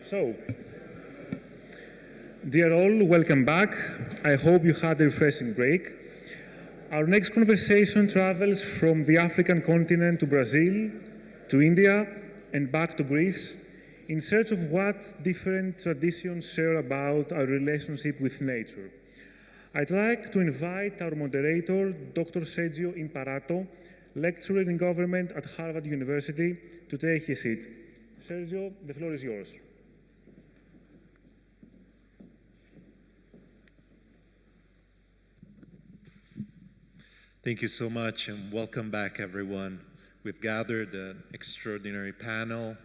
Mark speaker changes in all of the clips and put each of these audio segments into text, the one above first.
Speaker 1: So, dear all, welcome back. I hope you had a refreshing break. Our next conversation travels from the African continent to Brazil, to India, and back to Greece, in search of what different traditions share about our relationship with nature. I'd like to invite our moderator, Dr. Sergio Imparato, lecturer in government at Harvard University, to take his seat. Sergio, the floor is yours.
Speaker 2: Thank you so much, and welcome back, everyone. We've gathered an extraordinary panel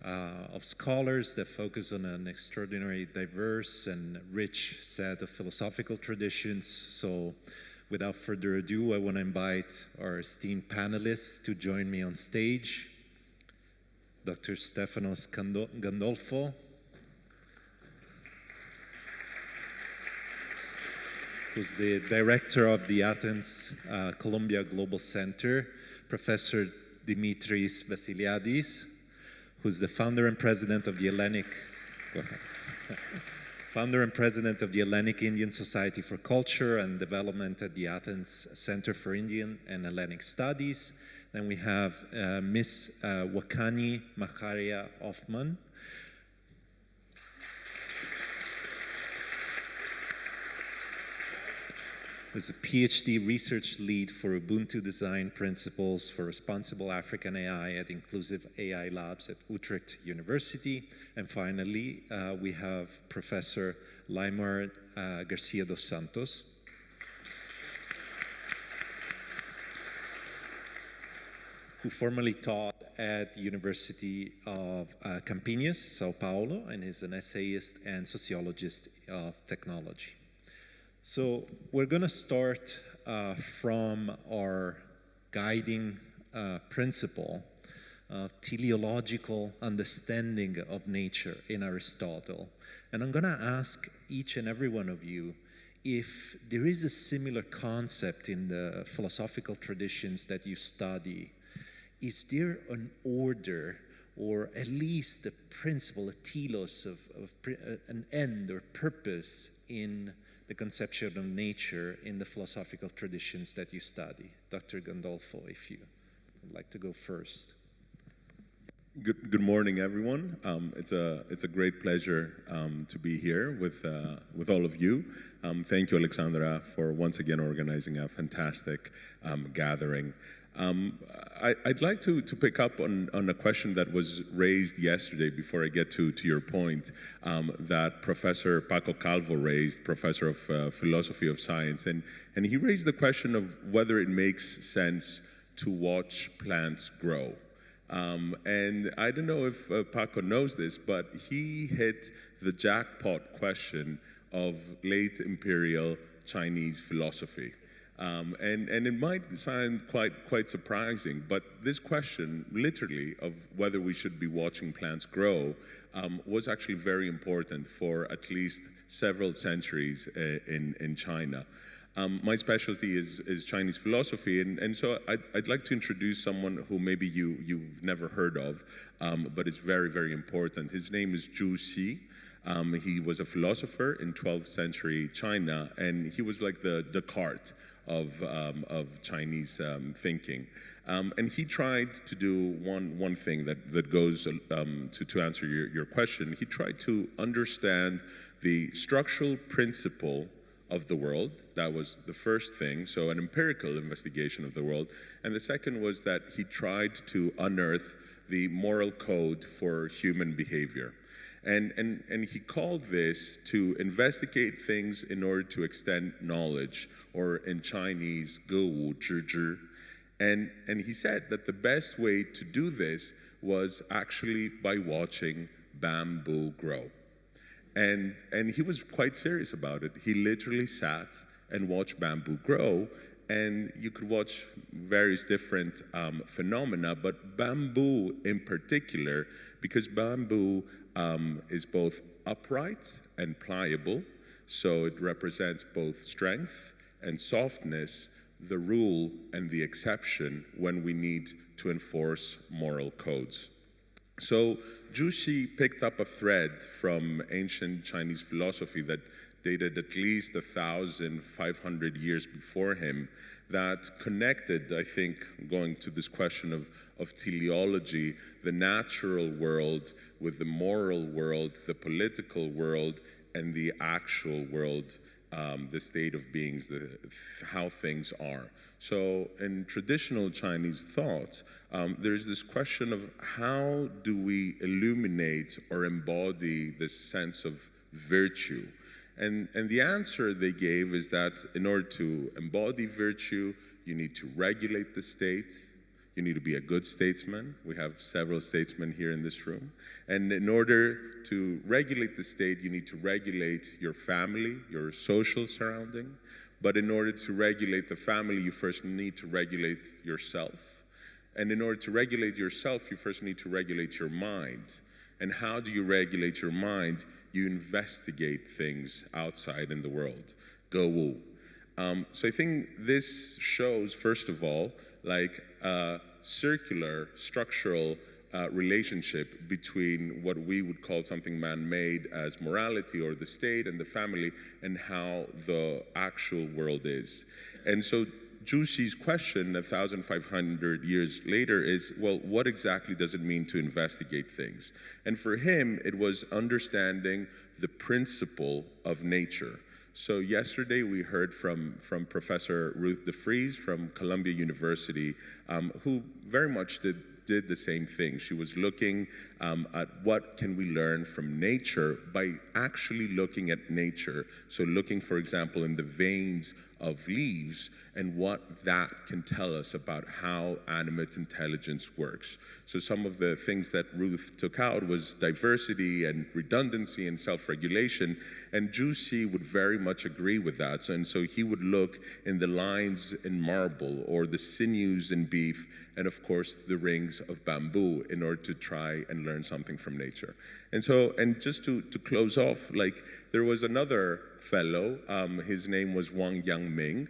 Speaker 2: of scholars that focus on an extraordinarily diverse and rich set of philosophical traditions. So, without further ado, I want to invite our esteemed panelists to join me on stage. Dr. Stefanos Gandolfo, who's the director of the Athens Columbia Global Center, Professor Dimitris Vassiliadis, who's the founder and president of the Hellenic-Indian Society for Culture and Development at the Athens Center for Indian and Hellenic Studies. Then we have Ms. Wakanyi Macharia-Hoffman, who's a PhD research lead for Ubuntu design principles for responsible African AI at Inclusive AI Labs at Utrecht University. And finally, we have Professor Laymert Garcia Dos Santos, who formerly taught at the University of Campinas, Sao Paulo, and is an essayist and sociologist of technology. So we're going to start from our guiding principle of teleological understanding of nature in Aristotle. And I'm going to ask each and every one of you if there is a similar concept in the philosophical traditions that you study. Is there an order, or at least a principle, a telos of an end or purpose in the conception of nature in the philosophical traditions that you study? Dr. Gandolfo, if you would like to go first.
Speaker 3: Good morning, everyone. It's a great pleasure to be here with all of you. Thank you, Alexandra, for once again organizing a fantastic gathering. I'd like to pick up on a question that was raised yesterday before I get to your point that Professor Paco Calvo raised, professor of philosophy of science, and he raised the question of whether it makes sense to watch plants grow. And I don't know if Paco knows this, but he hit the jackpot question of late imperial Chinese philosophy. And it might sound quite surprising, but this question, literally, of whether we should be watching plants grow, was actually very important for at least several centuries in China. My specialty is Chinese philosophy, and so I'd like to introduce someone who maybe you've never heard of, but is very, very important. His name is Zhu Xi. He was a philosopher in 12th century China, and he was like the Descartes of Chinese thinking. And he tried to do one thing that goes to answer your question. He tried to understand the structural principle of the world. That was the first thing, so an empirical investigation of the world. And the second was that he tried to unearth the moral code for human behavior. And he called this to investigate things in order to extend knowledge, or in Chinese, 歌无知之. And he said that the best way to do this was actually by watching bamboo grow. And he was quite serious about it. He literally sat and watched bamboo grow, and you could watch various different phenomena, but bamboo in particular, because bamboo is both upright and pliable, so it represents both strength and softness, the rule and the exception when we need to enforce moral codes. So Zhu Xi picked up a thread from ancient Chinese philosophy that dated at least 1,500 years before him, that connected, I think, going to this question of teleology, the natural world with the moral world, the political world, and the actual world, the state of beings, how things are. So in traditional Chinese thought, there's this question of how do we illuminate or embody this sense of virtue? And the answer they gave is that in order to embody virtue, you need to regulate the state. You need to be a good statesman. We have several statesmen here in this room. And in order to regulate the state, you need to regulate your family, your social surrounding. But in order to regulate the family, you first need to regulate yourself. And in order to regulate yourself, you first need to regulate your mind. And how do you regulate your mind? You investigate things outside in the world. Go woo. So I think this shows, first of all, like a circular, structural relationship between what we would call something man-made as morality or the state and the family and how the actual world is. And so Zhu Xi's question 1,500 years later is, well, what exactly does it mean to investigate things? And for him, it was understanding the principle of nature. So yesterday we heard from Professor Ruth de Vries from Columbia University, who very much did the same thing. She was looking at what can we learn from nature by actually looking at nature. So looking, for example, in the veins of leaves and what that can tell us about how animate intelligence works. So some of the things that Ruth took out was diversity and redundancy and self-regulation, and Zhu Xi would very much agree with that. And so he would look in the lines in marble or the sinews in beef and of course the rings of bamboo in order to try and learn something from nature. And so, and just to close off, like there was another fellow, his name was Wang Yangming.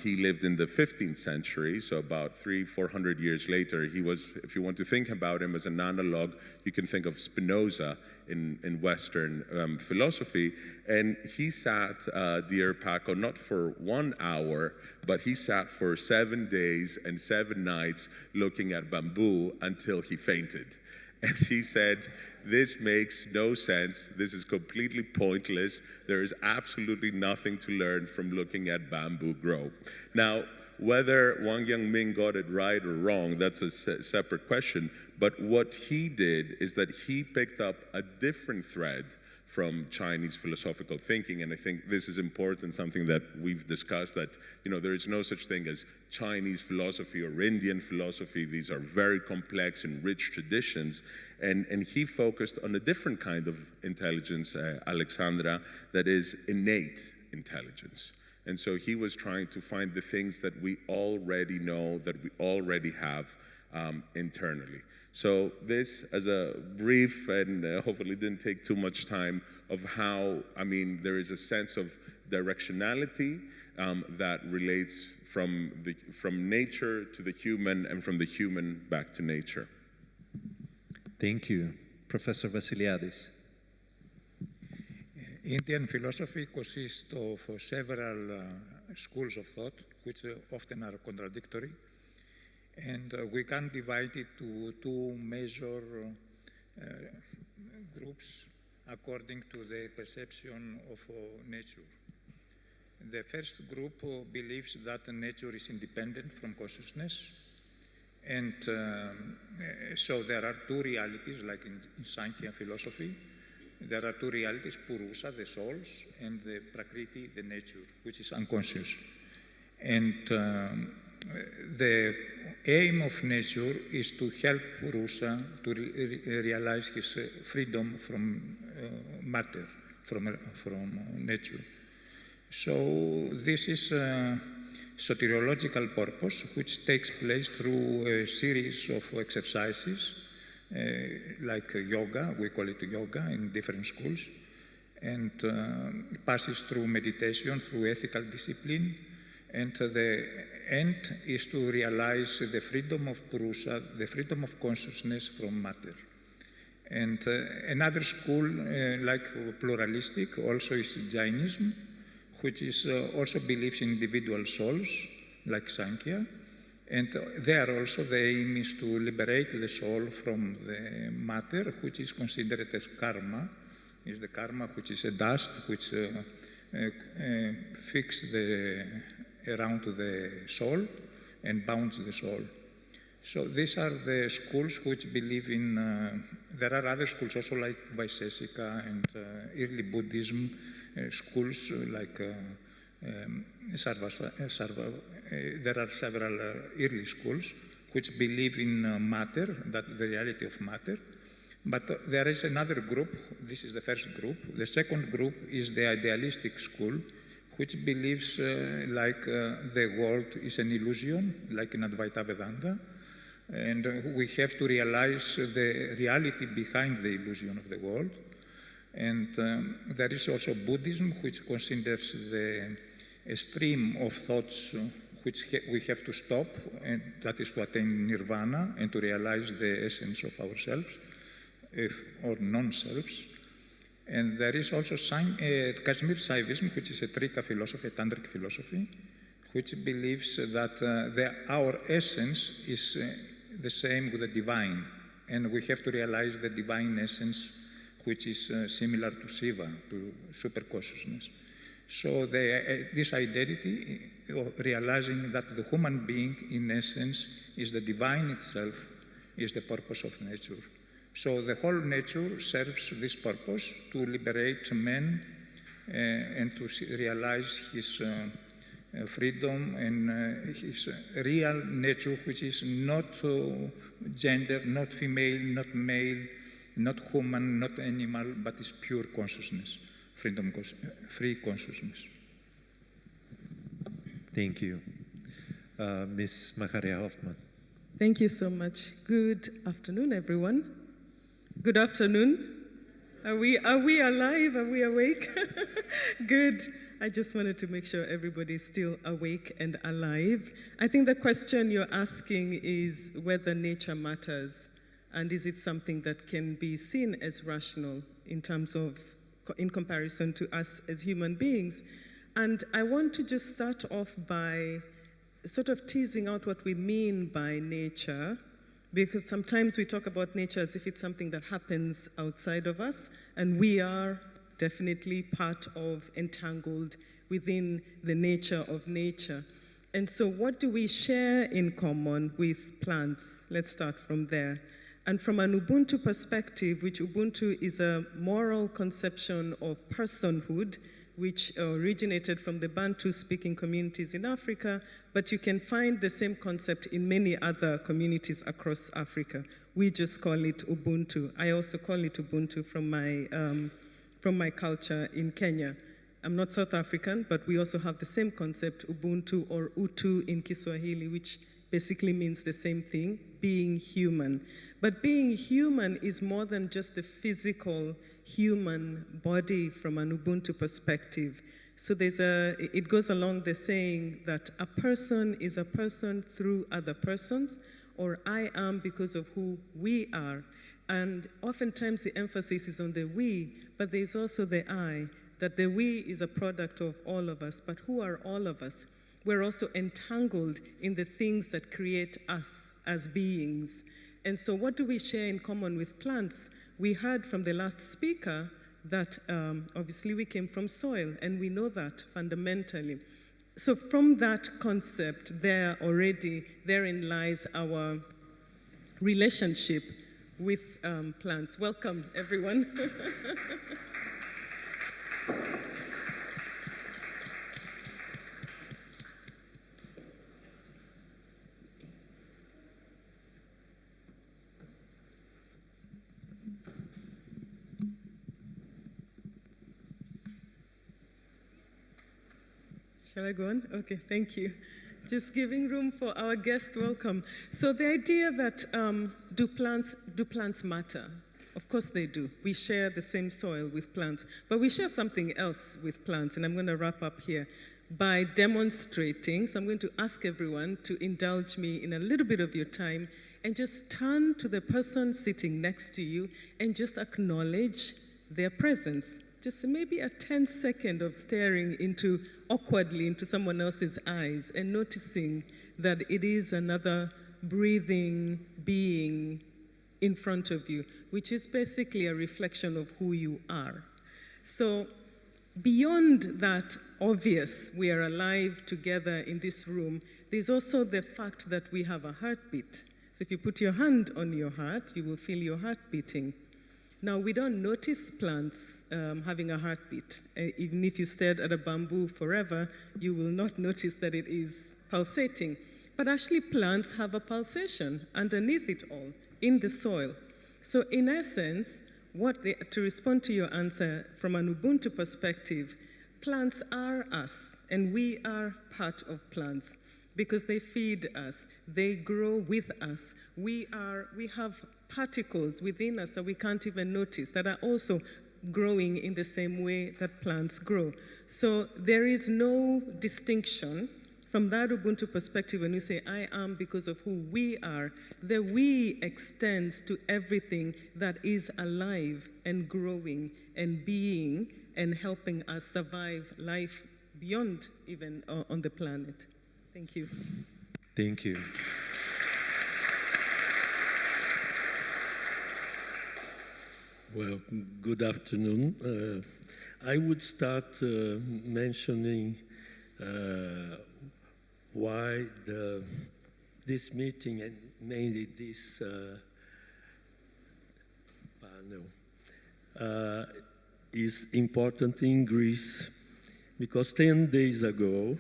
Speaker 3: He lived in the 15th century, so about 300-400 years later. He was, if you want to think about him as an analog, you can think of Spinoza in Western philosophy. And he sat, dear Paco, not for 1 hour, but he sat for 7 days and 7 nights looking at bamboo until he fainted. And he said, this makes no sense. This is completely pointless. There is absolutely nothing to learn from looking at bamboo grow. Now, whether Wang Yangming got it right or wrong, that's a separate question. But what he did is that he picked up a different thread from Chinese philosophical thinking, and I think this is important, something that we've discussed, that there is no such thing as Chinese philosophy or Indian philosophy. These are very complex and rich traditions, and he focused on a different kind of intelligence, Alexandra, that is innate intelligence. And so he was trying to find the things that we already know, that we already have internally. So this, as a brief, and hopefully didn't take too much time, of how, there is a sense of directionality that relates from nature to the human and from the human back to nature.
Speaker 2: Thank you. Professor Vassiliadis.
Speaker 4: Indian philosophy consists of several schools of thought, which often are contradictory. And we can divide it to two major groups according to the perception of nature. The first group believes that nature is independent from consciousness. And so there are two realities, like in Sankhya philosophy. There are two realities, Purusha, the souls, and the Prakriti, the nature, which is unconscious. And the aim of nature is to help Purusha to realize his freedom from matter, from nature. So this is a soteriological purpose, which takes place through a series of exercises, like yoga, we call it yoga in different schools, and passes through meditation, through ethical discipline, and the end is to realize the freedom of Purusha, the freedom of consciousness from matter. And another school, like pluralistic, also is Jainism, which is also believes in individual souls, like Sankhya. And there also the aim is to liberate the soul from the matter, which is considered as karma. Is the karma which is a dust which fixes around the soul and bounds the soul. So these are the schools which believe in, there are other schools also like Vaisesika and early Buddhism, schools like there are several early schools which believe in matter, that the reality of matter. But there is another group, this is the first group. The second group is the idealistic school, which believes the world is an illusion, like in Advaita Vedanta. And we have to realize the reality behind the illusion of the world. And there is also Buddhism, which considers a stream of thoughts which we have to stop, and that is to attain nirvana and to realize the essence of ourselves, or non-selves. And there is also Kashmir Saivism, which is a Trika philosophy, a tantric philosophy, which believes that our essence is the same with the divine, and we have to realize the divine essence, which is similar to Shiva, to super-consciousness. So this identity, realizing that the human being, in essence, is the divine itself, is the purpose of nature. So the whole nature serves this purpose, to liberate man and to realize his freedom and his real nature, which is not gender, not female, not male, not human, not animal, but is pure consciousness, freedom, free consciousness.
Speaker 2: Thank you. Ms. Macharia-Hoffman.
Speaker 5: Thank you so much. Good afternoon, everyone. Good afternoon. Are we alive? Are we awake? Good. I just wanted to make sure everybody's still awake and alive. I think the question you're asking is whether nature matters, and is it something that can be seen as rational in terms of, in comparison to us as human beings. And I want to just start off by sort of teasing out what we mean by nature, because sometimes we talk about nature as if it's something that happens outside of us, and we are definitely part of, entangled within the nature of nature. And so what do we share in common with plants? Let's start from there. And from an Ubuntu perspective, which Ubuntu is a moral conception of personhood, which originated from the Bantu-speaking communities in Africa, but you can find the same concept in many other communities across Africa. We just call it Ubuntu. I also call it Ubuntu from my culture in Kenya. I'm not South African, but we also have the same concept, Ubuntu or Utu in Kiswahili, which basically means the same thing, being human. But being human is more than just the physical human body from an Ubuntu perspective. So it goes along the saying that a person is a person through other persons, or I am because of who we are. And oftentimes the emphasis is on the we, but there's also the I, that the we is a product of all of us. But who are all of us? We're also entangled in the things that create us as beings. And so what do we share in common with plants? We heard from the last speaker that obviously we came from soil, and we know that fundamentally. So from that concept, therein lies our relationship with plants. Welcome, everyone. Shall I go on? Okay, thank you. Just giving room for our guest. Welcome. So the idea that do plants matter? Of course they do. We share the same soil with plants, but we share something else with plants, and I'm going to wrap up here by demonstrating. So I'm going to ask everyone to indulge me in a little bit of your time and just turn to the person sitting next to you and just acknowledge their presence. Just maybe a 10-second of staring awkwardly into someone else's eyes and noticing that it is another breathing being in front of you, which is basically a reflection of who you are. So beyond that obvious, we are alive together in this room, there's also the fact that we have a heartbeat. So if you put your hand on your heart, you will feel your heart beating. Now, we don't notice plants having a heartbeat. Even if you stared at a bamboo forever, you will not notice that it is pulsating. But actually, plants have a pulsation underneath it all, in the soil. So in essence, to respond to your answer from an Ubuntu perspective, plants are us, and we are part of plants because they feed us, they grow with us. We have particles within us that we can't even notice that are also growing in the same way that plants grow. So there is no distinction from that Ubuntu perspective when we say, I am because of who we are. The we extends to everything that is alive and growing and being and helping us survive life beyond even on the planet. Thank you.
Speaker 2: Thank you.
Speaker 6: Well, good afternoon. I would start mentioning why this meeting and mainly this panel is important in Greece, because 10 days ago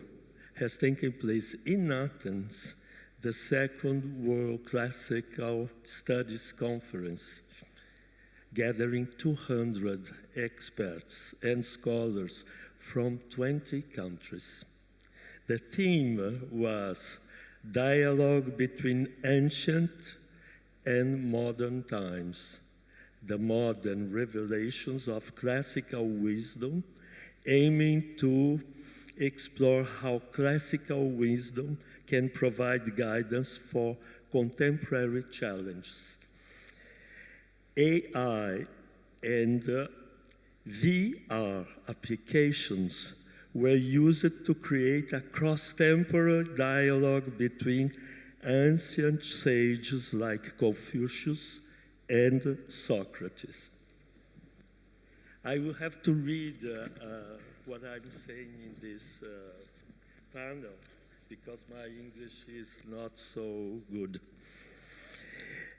Speaker 6: has taken place in Athens the second World Classical Studies Conference, gathering 200 experts and scholars from 20 countries. The theme was dialogue between ancient and modern times, the modern revelations of classical wisdom, aiming to explore how classical wisdom can provide guidance for contemporary challenges. AI and VR applications were used to create a cross-temporal dialogue between ancient sages like Confucius and Socrates. I will have to read what I'm saying in this panel because my English is not so good.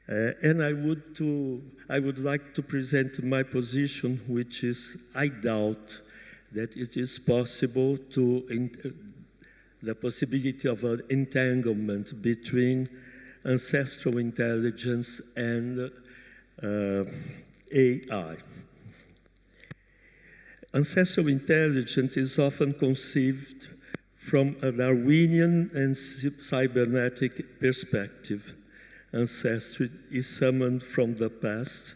Speaker 6: And I would like to present my position, which is I doubt that it is possible the possibility of an entanglement between ancestral intelligence and AI. Ancestral intelligence is often conceived from a Darwinian and cybernetic perspective. Ancestry is summoned from the past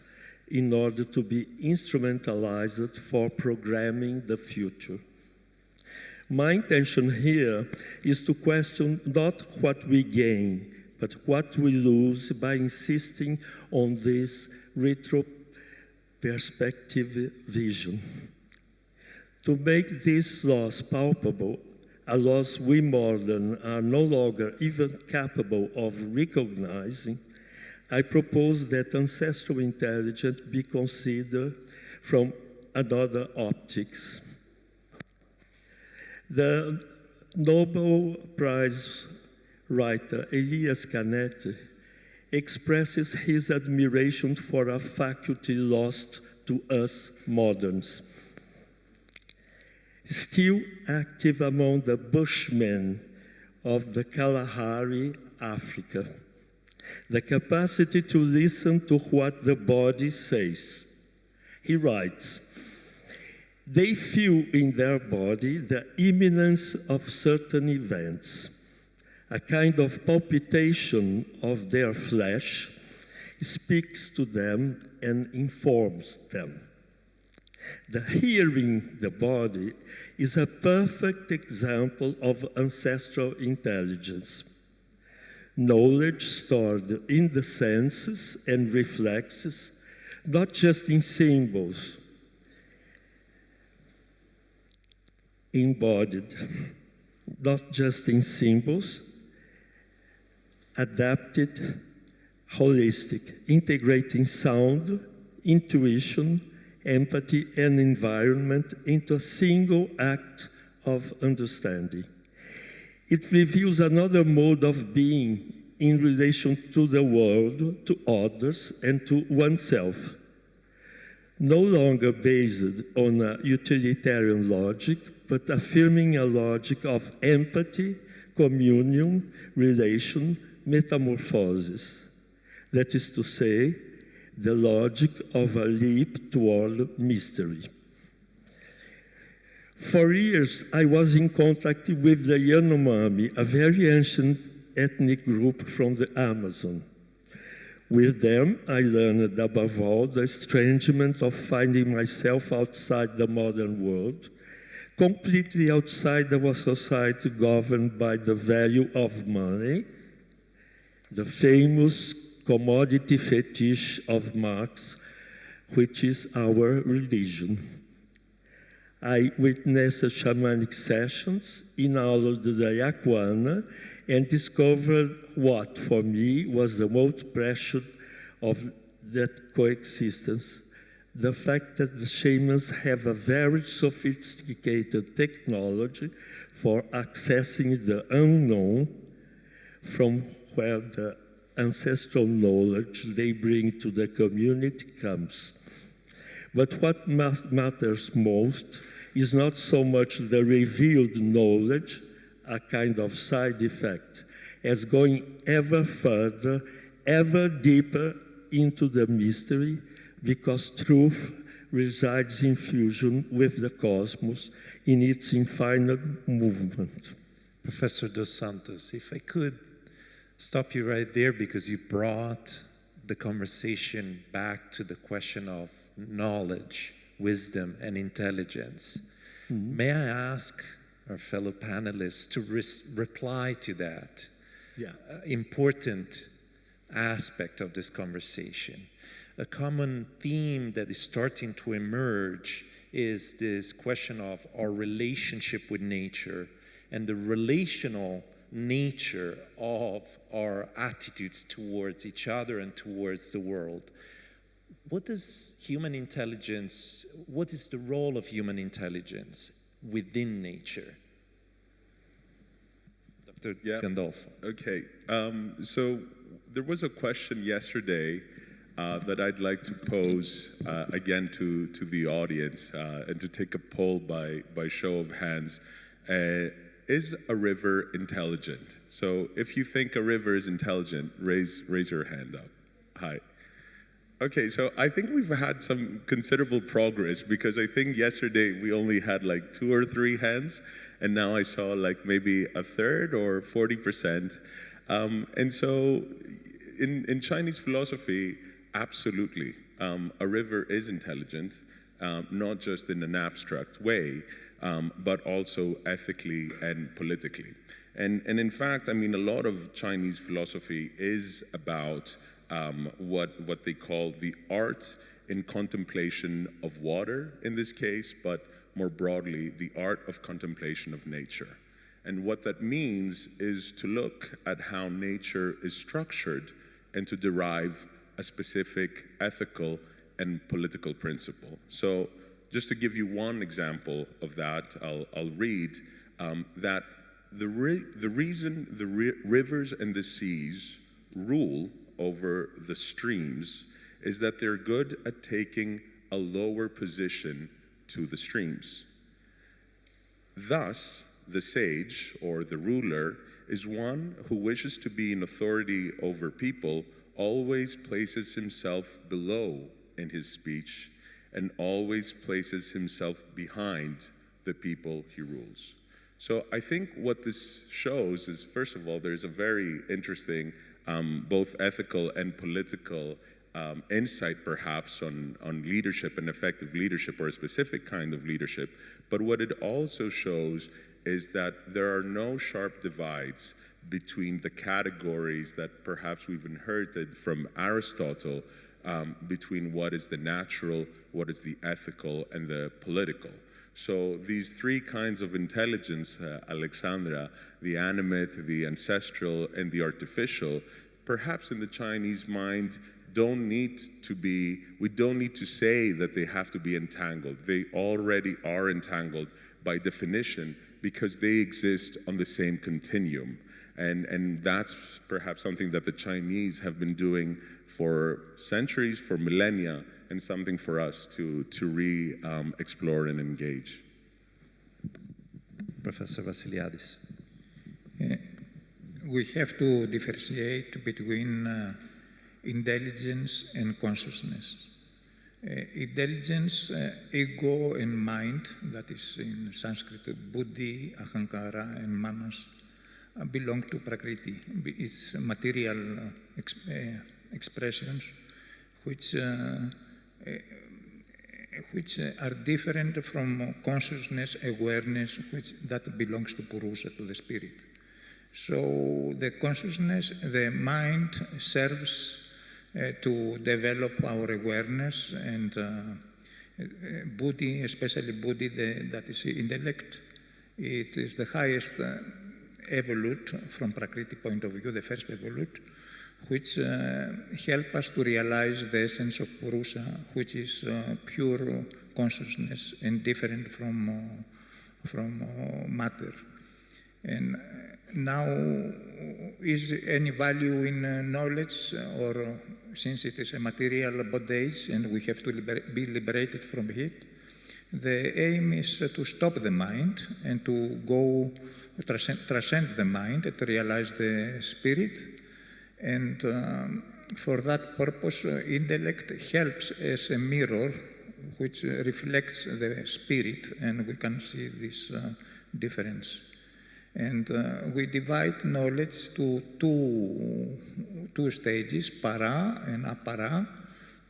Speaker 6: in order to be instrumentalized for programming the future. My intention here is to question not what we gain, but what we lose by insisting on this retro-perspective vision. To make this loss palpable, a loss we modern are no longer even capable of recognizing, I propose that ancestral intelligence be considered from another optics. The Nobel Prize writer Elias Canetti expresses his admiration for a faculty lost to us moderns. Still active among the Bushmen of the Kalahari, Africa, the capacity to listen to what the body says. He writes, they feel in their body the imminence of certain events. A kind of palpitation of their flesh speaks to them and informs them. The hearing the body is a perfect example of ancestral intelligence. knowledge stored in the senses and reflexes, not just in symbols, embodied, not just in symbols, adapted, holistic, integrating sound, intuition, empathy, and environment into a single act of understanding. It reveals another mode of being in relation to the world, to others, and to oneself. No longer based on a utilitarian logic, but affirming a logic of empathy, communion, relation, metamorphosis. That is to say, the logic of a leap toward mystery. For years, I was in contact with the Yanomami, a very ancient ethnic group from the Amazon. With them, I learned above all the estrangement of finding myself outside the modern world, completely outside of a society governed by the value of money, the famous commodity fetish of Marx, which is our religion. I witnessed shamanic sessions, inhaled the Yakuana, and discovered what, for me, was the most precious of that coexistence, the fact that the shamans have a very sophisticated technology for accessing the unknown, from where the ancestral knowledge they bring to the community comes. But what matters most is not so much the revealed knowledge, a kind of side effect, as going ever further, ever deeper into the mystery, because truth resides in fusion with the cosmos in its infinite movement.
Speaker 2: Professor Dos Santos, if I could stop you right there, because you brought the conversation back to the question of knowledge, wisdom, and intelligence. Mm-hmm. May I ask our fellow panelists to reply to that important aspect of this conversation? A common theme that is starting to emerge is this question of our relationship with nature and the relational nature of our attitudes towards each other and towards the world. What is human intelligence, what is the role of human intelligence within nature? Dr. Gandolfo.
Speaker 3: Okay, so there was a question yesterday that I'd like to pose again to the audience and to take a poll by show of hands. Is a river intelligent? So if you think a river is intelligent, raise your hand up. Hi. Okay, so I think we've had some considerable progress, because I think yesterday we only had like 2 or 3 hands, and now I saw like maybe a third or 40%. And so in Chinese philosophy, absolutely, a river is intelligent, not just in an abstract way, but also ethically and politically. And in fact, I mean, a lot of Chinese philosophy is about what they call the art in contemplation of water in this case, but more broadly, the art of contemplation of nature. And what that means is to look at how nature is structured and to derive a specific ethical and political principle. So just to give you one example of that, I'll read that the reason the rivers and the seas rule over the streams is that they're good at taking a lower position to the streams. Thus, the sage, or the ruler, is one who wishes to be in authority over people, always places himself below in his speech, and always places himself behind the people he rules. So I think what this shows is, first of all, there's a very interesting both ethical and political insight perhaps on leadership and effective leadership, or a specific kind of leadership. But what it also shows is that there are no sharp divides between the categories that perhaps we've inherited from Aristotle, between what is the natural, what is the ethical, and the political. So these three kinds of intelligence, Alexandra, the animate, the ancestral, and the artificial, perhaps in the Chinese mind, we don't need to say that they have to be entangled. They already are entangled by definition because they exist on the same continuum. And that's perhaps something that the Chinese have been doing for centuries, for millennia, and something for us to explore and engage.
Speaker 2: Professor Vassiliadis.
Speaker 4: We have to differentiate between intelligence and consciousness. Intelligence, ego and mind, that is in Sanskrit, buddhi, ahankara and manas, belong to Prakriti. It's material expressions which are different from consciousness, awareness, that belongs to Purusha, to the spirit. So the consciousness, the mind serves to develop our awareness, and buddhi, especially buddhi, that is intellect, it is the highest evolute from Prakriti point of view, the first evolute, which help us to realize the essence of Purusha, which is pure consciousness and different from matter. And now, is any value in knowledge, or since it is a material body and we have to be liberated from it, the aim is to stop the mind and to go transcend the mind, to realize the spirit. And for that purpose, intellect helps as a mirror which reflects the spirit, and we can see this difference. And we divide knowledge to two stages, para and apara.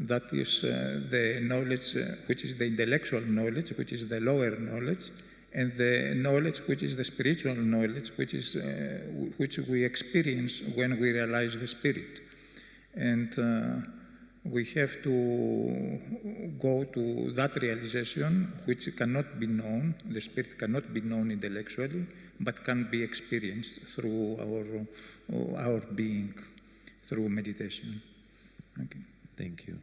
Speaker 4: That is the knowledge which is the intellectual knowledge, which is the lower knowledge, and the knowledge which is the spiritual knowledge, which is which we experience when we realize the spirit. And we have to go to that realization which cannot be known, the spirit cannot be known intellectually, but can be experienced through our being, through meditation. Okay.
Speaker 2: Thank you.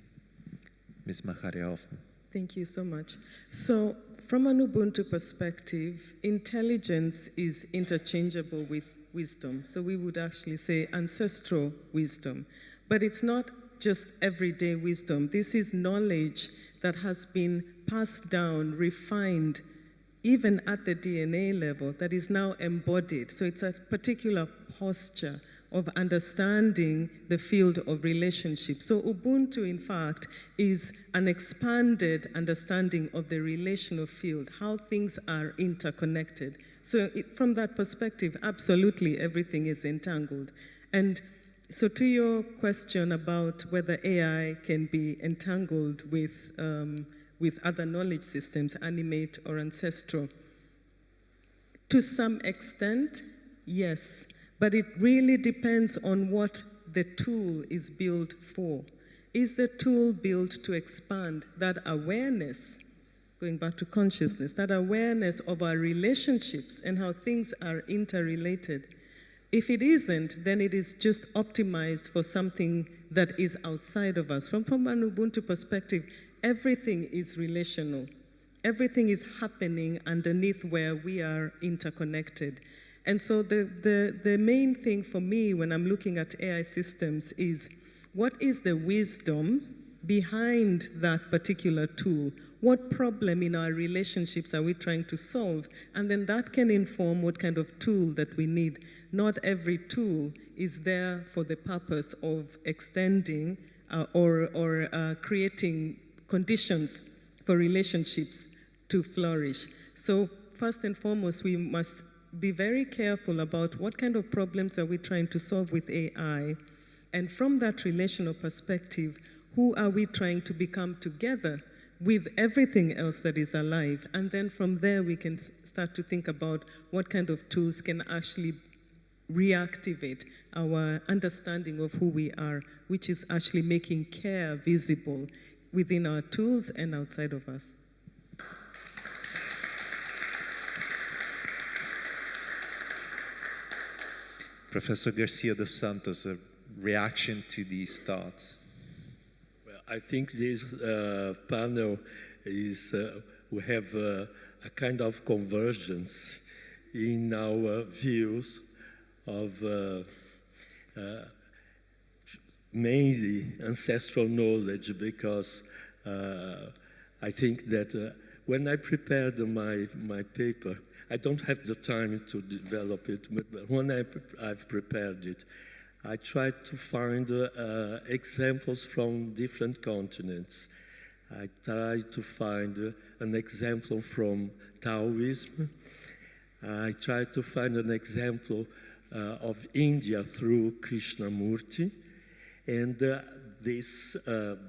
Speaker 2: Ms. Macharia-Hoffman.
Speaker 5: Thank you so much. So, from an Ubuntu perspective, intelligence is interchangeable with wisdom. So we would actually say ancestral wisdom. But it's not just everyday wisdom. This is knowledge that has been passed down, refined, even at the DNA level, that is now embodied. So it's a particular posture of understanding the field of relationships. So Ubuntu, in fact, is an expanded understanding of the relational field, how things are interconnected. So from that perspective, absolutely everything is entangled. And so to your question about whether AI can be entangled with other knowledge systems, Animate or Ancestral, to some extent, yes. But it really depends on what the tool is built for. Is the tool built to expand that awareness, going back to consciousness, that awareness of our relationships and how things are interrelated? If it isn't, then it is just optimized for something that is outside of us. From an Ubuntu perspective, everything is relational. Everything is happening underneath where we are interconnected. And so the main thing for me when I'm looking at AI systems is, what is the wisdom behind that particular tool? What problem in our relationships are we trying to solve? And then that can inform what kind of tool that we need. Not every tool is there for the purpose of extending or creating conditions for relationships to flourish. So first and foremost, we must be very careful about what kind of problems are we trying to solve with AI. And from that relational perspective, who are we trying to become together with everything else that is alive. And then from there, we can start to think about what kind of tools can actually reactivate our understanding of who we are, which is actually making care visible within our tools and outside of us.
Speaker 2: Professor Garcia Dos Santos, a reaction to these thoughts?
Speaker 6: Well, I think this panel is, we have a kind of convergence in our views of mainly ancestral knowledge, because I think that when I prepared my paper, I don't have the time to develop it, but when I've prepared it, I tried to find examples from different continents. I tried to find an example from Taoism. I tried to find an example of India through Krishnamurti, and this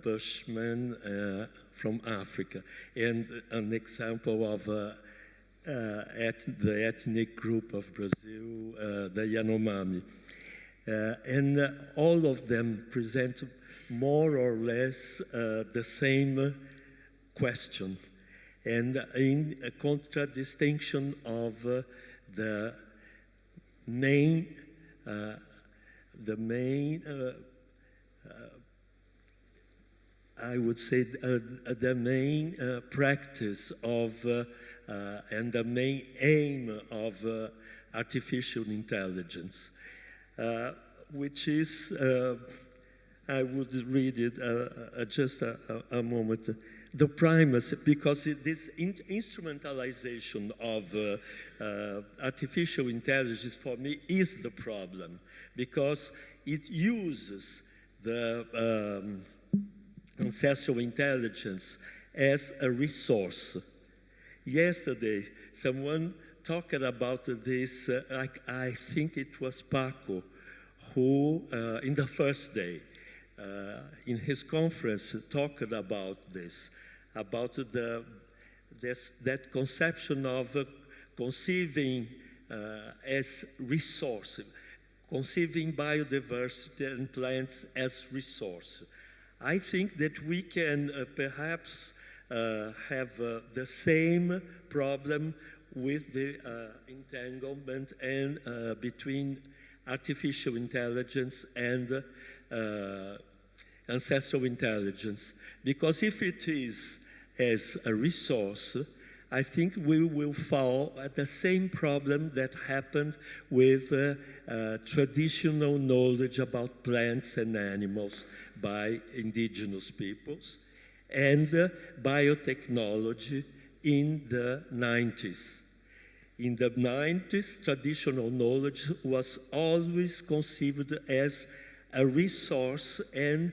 Speaker 6: Bushman from Africa, and an example of the ethnic group of Brazil, the Yanomami. And all of them present more or less the same question, and in a contradistinction of the main I would say the main practice of and the main aim of artificial intelligence, which is, I would read it just a moment, the primacy, because this instrumentalization of artificial intelligence for me is the problem, because it uses the ancestral intelligence as a resource. Yesterday, someone talked about this, I think it was Paco, who, in the first day, in his conference, talked about this, about that conception of conceiving as resource, conceiving biodiversity and plants as resource. I think that we can perhaps have the same problem with the entanglement and between artificial intelligence and ancestral intelligence. Because if it is as a resource, I think we will fall at the same problem that happened with traditional knowledge about plants and animals by indigenous peoples, and biotechnology in the 90s. In the 90s, traditional knowledge was always conceived as a resource, and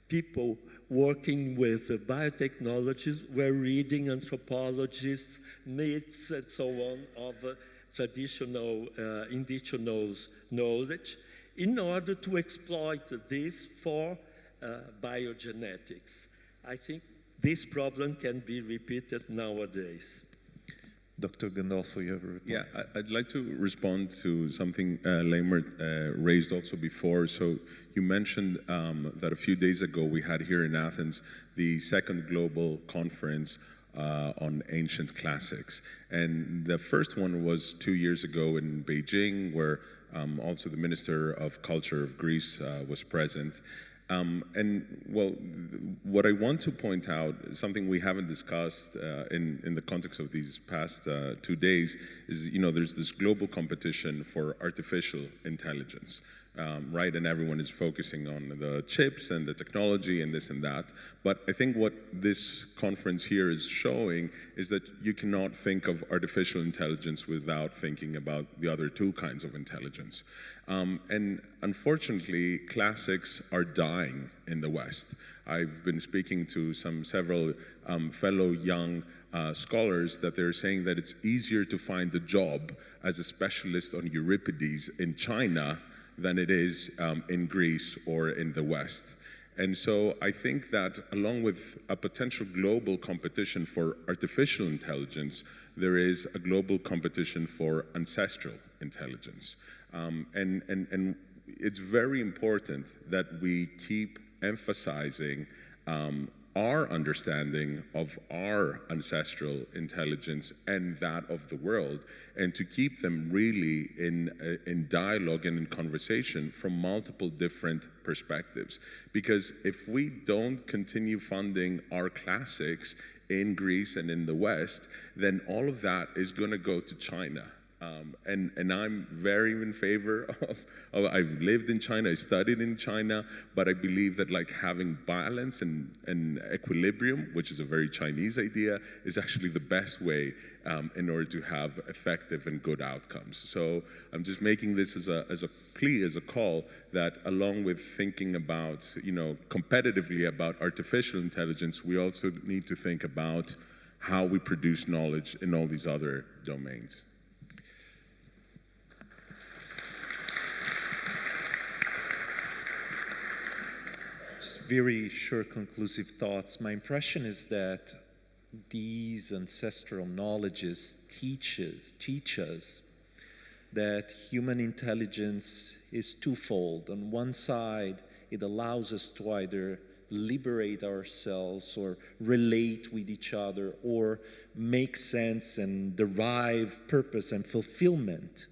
Speaker 6: people working with biotechnologies were reading anthropologists, myths, and so on of traditional indigenous knowledge in order to exploit this for biogenetics. I think this problem can be repeated nowadays.
Speaker 2: Dr. Gandolfo, you have a report?
Speaker 3: Yeah, I'd like to respond to something Laymert raised also before. So you mentioned that a few days ago we had here in Athens the second global conference on ancient classics. And the first one was 2 years ago in Beijing, where also the Minister of Culture of Greece was present. And well, what I want to point out, something we haven't discussed in the context of these past 2 days, is, you know, there's this global competition for artificial intelligence, right? And everyone is focusing on the chips and the technology and this and that. But I think what this conference here is showing is that you cannot think of artificial intelligence without thinking about the other two kinds of intelligence. And unfortunately, classics are dying in the West. I've been speaking to several fellow young scholars that they're saying that it's easier to find a job as a specialist on Euripides in China than it is in Greece or in the West. And so I think that along with a potential global competition for artificial intelligence, there is a global competition for ancestral intelligence. And it's very important that we keep emphasizing our understanding of our ancestral intelligence and that of the world, and to keep them really in dialogue and in conversation from multiple different perspectives. Because if we don't continue funding our classics in Greece and in the West, then all of that is going to go to China. And I'm very in favor of, I've lived in China, I studied in China, but I believe that like having balance and equilibrium, which is a very Chinese idea, is actually the best way in order to have effective and good outcomes. So I'm just making this as a plea, as a call, that along with thinking about, competitively about artificial intelligence, we also need to think about how we produce knowledge in all these other domains.
Speaker 2: Very short conclusive thoughts. My impression is that these ancestral knowledges teach us that human intelligence is twofold. On one side, it allows us to either liberate ourselves or relate with each other or make sense and derive purpose and fulfillment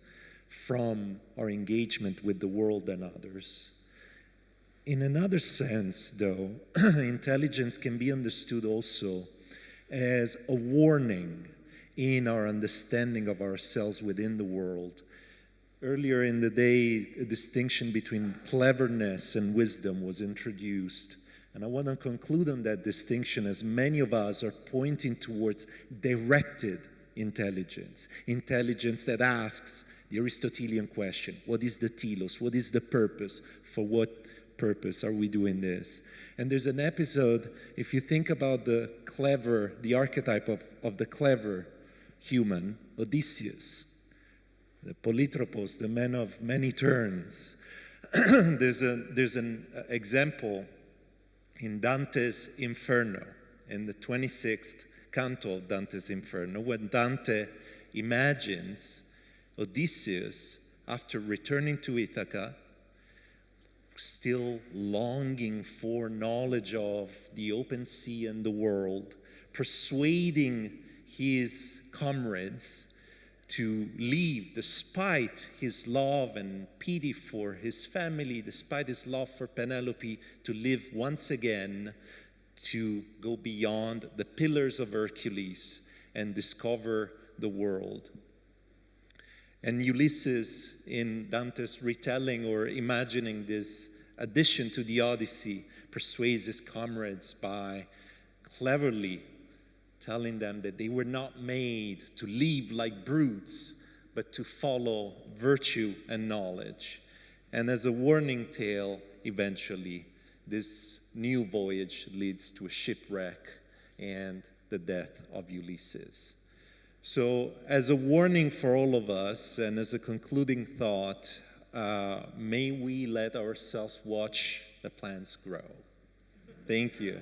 Speaker 2: from our engagement with the world and others. In another sense, though, intelligence can be understood also as a warning in our understanding of ourselves within the world. Earlier in the day, a distinction between cleverness and wisdom was introduced. And I want to conclude on that distinction, as many of us are pointing towards directed intelligence, intelligence that asks the Aristotelian question: what is the telos? What is the purpose? For what purpose are we doing this? And there's an episode, if you think about the archetype of the clever human, Odysseus, the polytropos, the man of many turns. There's an example in Dante's Inferno, in the 26th canto of Dante's Inferno, when Dante imagines Odysseus, after returning to Ithaca, still longing for knowledge of the open sea and the world, persuading his comrades to leave despite his love and pity for his family, despite his love for Penelope, to live once again, to go beyond the Pillars of Hercules and discover the world. And Ulysses, in Dante's retelling or imagining this addition to the Odyssey, persuades his comrades by cleverly telling them that they were not made to live like brutes, but to follow virtue and knowledge. And as a warning tale, eventually, this new voyage leads to a shipwreck and the death of Ulysses. So, as a warning for all of us, and as a concluding thought, may we let ourselves watch the plants grow. Thank you.